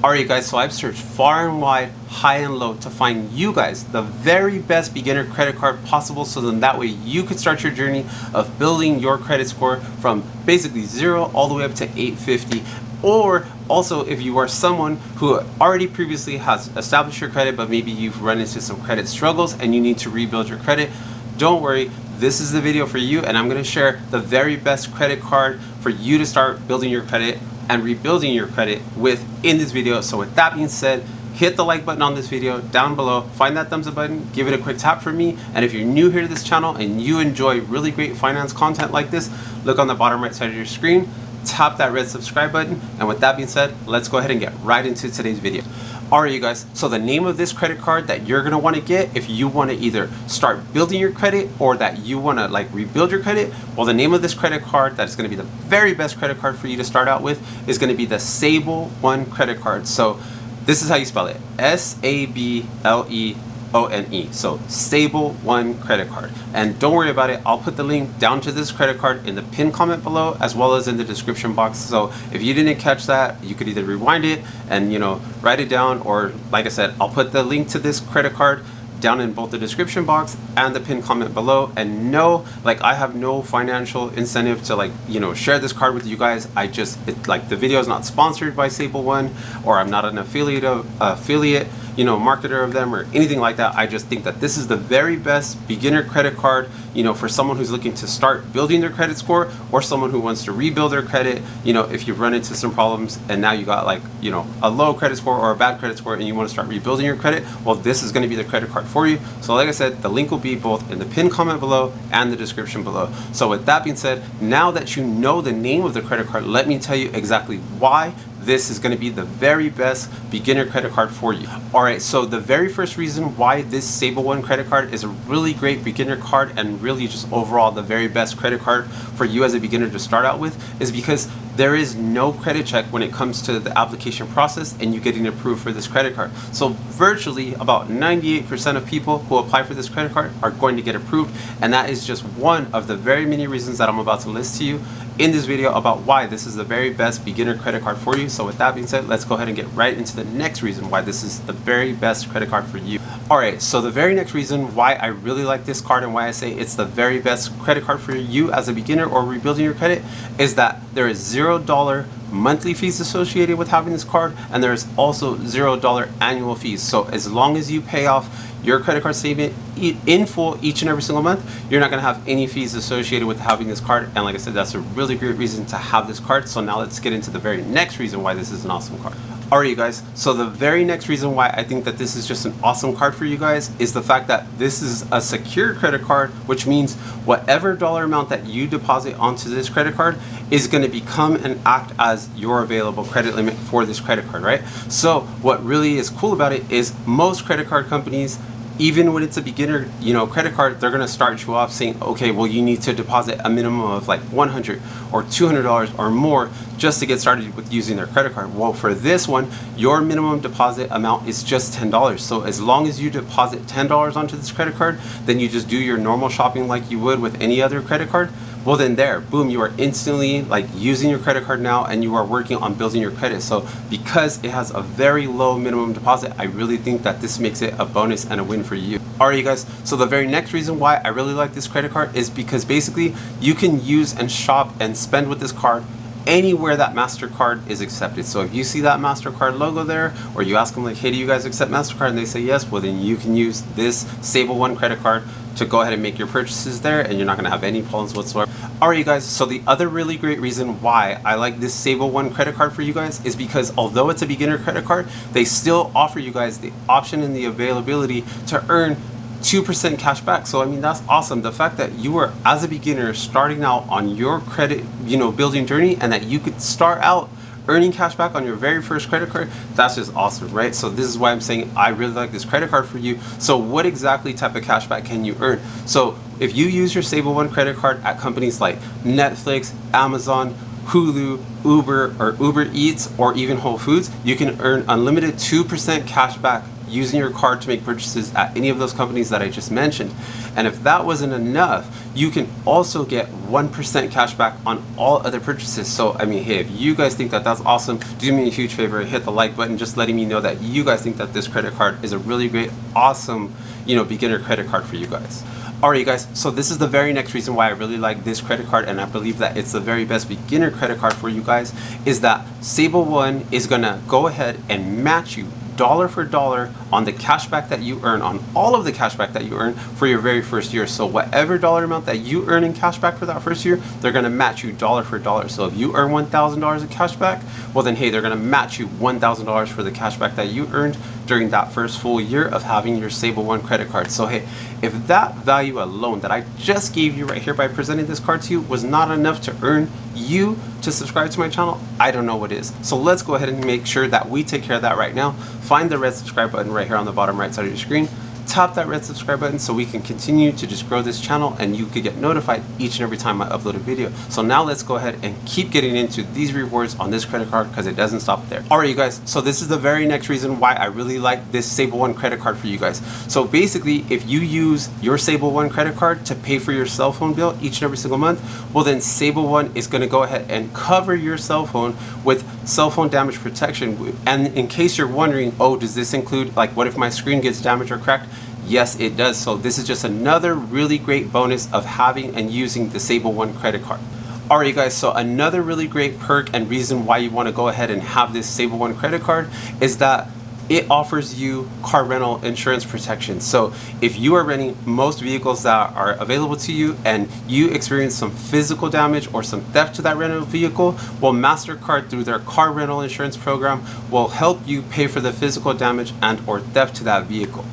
Alright guys, so I've searched far and wide, high and low to find you guys the very best beginner credit card possible, so then that way you could start your journey of building your credit score from basically 0 all the way up to 850. Or also, if you are someone who already previously has established your credit, but maybe you've run into some credit struggles and you need to rebuild your credit, don't worry, this is the video for you, and I'm going to share the very best credit card for you to start building your credit and rebuilding your credit with in this video. So with that being said, hit the like button on this video down below, find that thumbs up button, give it a quick tap for me, and if you're new here to this channel and you enjoy really great finance content like this, look on the bottom right side of your screen, tap that red subscribe button, and with that being said, let's go ahead and get right into today's video. Alright you guys, so the name of this credit card that you're going to want to get if you want to either start building your credit or that you want to rebuild your credit, well, the name of this credit card that's going to be the very best credit card for you to start out with is going to be the Sable One credit card. So this is how you spell it, S-A-B-L-E-O-N-E. So Sable One credit card. And don't worry about it, I'll put the link down to this credit card in the pinned comment below as well as in the description box. So if you didn't catch that, you could either rewind it and write it down, or like I said, I'll put the link to this credit card down in both the description box and the pinned comment below. And no, I have no financial incentive to share this card with you guys. The video is not sponsored by Sable One, or I'm not an affiliate marketer of them or anything like that. I just think that this is the very best beginner credit card, for someone who's looking to start building their credit score, or someone who wants to rebuild their credit. If you've run into some problems and now you got a low credit score or a bad credit score and you want to start rebuilding your credit, well, this is going to be the credit card for you. So like I said, the link will be both in the pinned comment below and the description below. So with that being said, now that you know the name of the credit card, let me tell you exactly why this is going to be the very best beginner credit card for you. Alright, so the very first reason why this Sable One credit card is a really great beginner card and really just overall the very best credit card for you as a beginner to start out with is because there is no credit check when it comes to the application process and you getting approved for this credit card. So virtually about 98% of people who apply for this credit card are going to get approved, and that is just one of the very many reasons that I'm about to list to you in this video about why this is the very best beginner credit card for you. So with that being said, let's go ahead and get right into the next reason why this is the very best credit card for you. Alright, so the very next reason why I really like this card and why I say it's the very best credit card for you as a beginner or rebuilding your credit is that there is $0 monthly fees associated with having this card, and there's also $0 annual fees. So as long as you pay off your credit card statement in full each and every single month, you're not going to have any fees associated with having this card. And like I said, that's a really great reason to have this card. So now let's get into the very next reason why this is an awesome card. Alright you guys, so the very next reason why I think that this is just an awesome card for you guys is the fact that this is a secured credit card, which means whatever dollar amount that you deposit onto this credit card is going to become and act as your available credit limit for this credit card, right? So what really is cool about it is most credit card companies, even when it's a beginner credit card, they're going to start you off saying, okay, well, you need to deposit a minimum of $100 or $200 or more just to get started with using their credit card. Well, for this one, your minimum deposit amount is just $10. So as long as you deposit $10 onto this credit card, then you just do your normal shopping like you would with any other credit card. Well, then there, boom, you are instantly using your credit card now, and you are working on building your credit. So because it has a very low minimum deposit, I really think that this makes it a bonus and a win for you. Alright you guys, so the very next reason why I really like this credit card is because basically you can use and shop and spend with this card anywhere that MasterCard is accepted. So if you see that MasterCard logo there, or you ask them hey, do you guys accept MasterCard, and they say yes, well then you can use this Sable One credit card to go ahead and make your purchases there, and you're not going to have any problems whatsoever. Alright you guys, so the other really great reason why I like this Sable One credit card for you guys is because although it's a beginner credit card, they still offer you guys the option and the availability to earn 2% cash back. So I mean, that's awesome. The fact that you are, as a beginner, starting out on your credit building journey, and that you could start out earning cash back on your very first credit card, that's just awesome, right? So this is why I'm saying I really like this credit card for you. So what exactly type of cash back can you earn? So if you use your Sable One credit card at companies like Netflix, Amazon, Hulu, Uber, or Uber Eats, or even Whole Foods, you can earn unlimited 2% cash back using your card to make purchases at any of those companies that I just mentioned. And if that wasn't enough, you can also get 1% cash back on all other purchases. So I mean, hey, if you guys think that that's awesome, do me a huge favor, hit the like button, just letting me know that you guys think that this credit card is a really great, awesome, beginner credit card for you guys. Alright, you guys, so this is the very next reason why I really like this credit card, and I believe that it's the very best beginner credit card for you guys, is that Sable One is gonna go ahead and match you dollar for dollar on the cashback that you earn, on all of the cashback that you earn for your very first year. So whatever dollar amount that you earn in cashback for that first year, they're gonna match you dollar for dollar. So if you earn $1,000 in cashback, well then hey, they're gonna match you $1,000 for the cashback that you earned during that first full year of having your Sable One credit card. So hey, if that value alone that I just gave you right here by presenting this card to you was not enough to earn you to subscribe to my channel, I don't know what is. So let's go ahead and make sure that we take care of that right now. Find the red subscribe button right here on the bottom right side of your screen. Tap that red subscribe button so we can continue to just grow this channel and you could get notified each and every time I upload a video. So now let's go ahead and keep getting into these rewards on this credit card because it doesn't stop there. Alright, you guys, so this is the very next reason why I really like this Sable One credit card for you guys. So basically, if you use your Sable One credit card to pay for your cell phone bill each and every single month, well then Sable One is going to go ahead and cover your cell phone with cell phone damage protection. And in case you're wondering, oh, does this include, like, what if my screen gets damaged or cracked? Yes, it does. So this is just another really great bonus of having and using the Sable One credit card. Alright, you guys, so another really great perk and reason why you want to go ahead and have this Sable One credit card is that it offers you car rental insurance protection. So if you are renting most vehicles that are available to you and you experience some physical damage or some theft to that rental vehicle, well, MasterCard through their car rental insurance program will help you pay for the physical damage and or theft to that vehicle.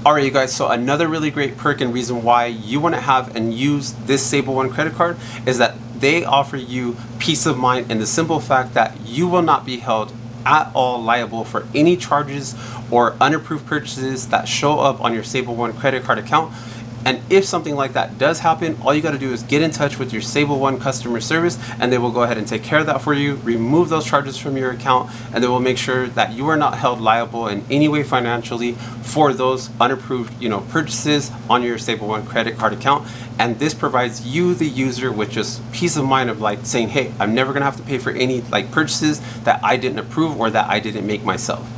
Alright, you guys, so another really great perk and reason why you want to have and use this Sable One credit card is that they offer you peace of mind in the simple fact that you will not be held at all liable for any charges or unapproved purchases that show up on your Sable One credit card account. And if something like that does happen, all you got to do is get in touch with your Sable One customer service and they will go ahead and take care of that for you, remove those charges from your account, and they will make sure that you are not held liable in any way financially for those unapproved, purchases on your Sable One credit card account. And this provides you, the user, with just peace of mind of like saying, hey, I'm never gonna have to pay for any purchases that I didn't approve or that I didn't make myself.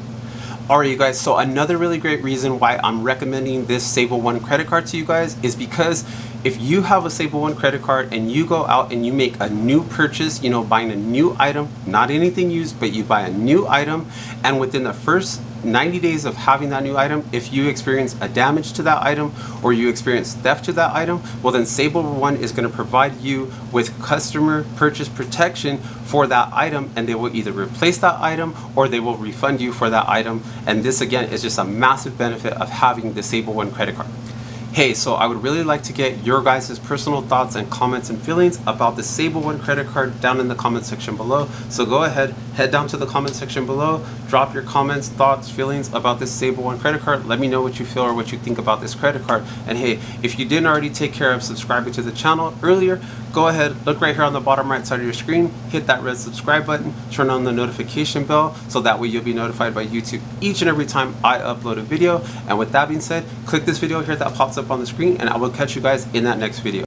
Alright, you guys, so another really great reason why I'm recommending this Sable One credit card to you guys is because if you have a Sable One credit card and you go out and you make a new purchase, buying a new item, not anything used, but you buy a new item, and within the first 90 days of having that new item, if you experience a damage to that item or you experience theft to that item, well then Sable One is going to provide you with customer purchase protection for that item, and they will either replace that item or they will refund you for that item. And this again is just a massive benefit of having the Sable One credit card. Hey, so I would really like to get your guys' personal thoughts and comments and feelings about the Sable One credit card down in the comment section below. So go ahead, head down to the comment section below, drop your comments, thoughts, feelings about this Sable One credit card. Let me know what you feel or what you think about this credit card. And hey, if you didn't already take care of subscribing to the channel earlier, go ahead, look right here on the bottom right side of your screen, hit that red subscribe button, turn on the notification bell so that way you'll be notified by YouTube each and every time I upload a video. And with that being said, click this video here that pops up on the screen and I will catch you guys in that next video.